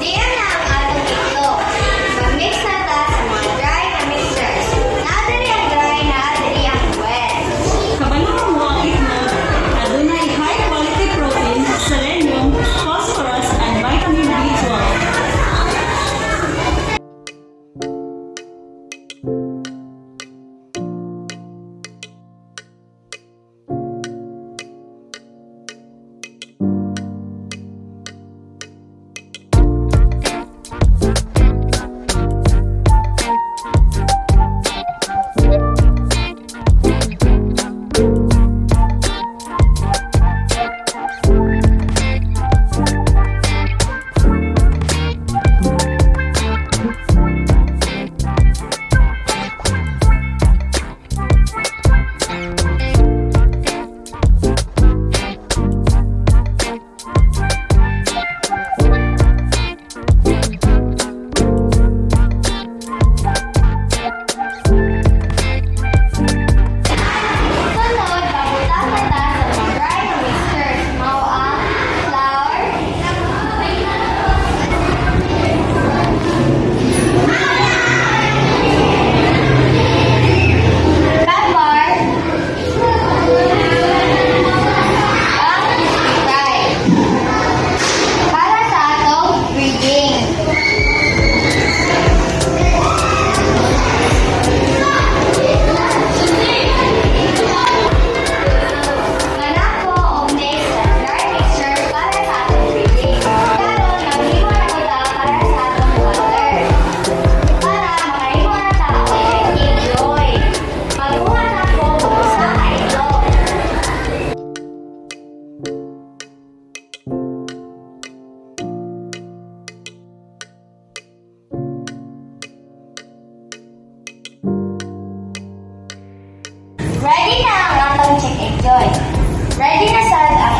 Diyan na ang atong itlog. Mag-mix na ta sa mga dry na mixtures. Naadari ang dry, naadari ang wet. Kabalo mo ang itlog. Adunay high quality protein, selenium, phosphorus, and vitamin B12. Sunod, babutan na ta sa mga dry na mixtures. Mao ang flour, pepper, ang dry. Para sa atong breeding. Manako o mix sa dry mixture para sa atong breeding. Karon maghimo na ko ta para sa atong butter. Para makahimo na ta og egg joy. Magkuha na ko og usa ka itlog. Ready na ang atong Chickegg joy. Ready na sad ang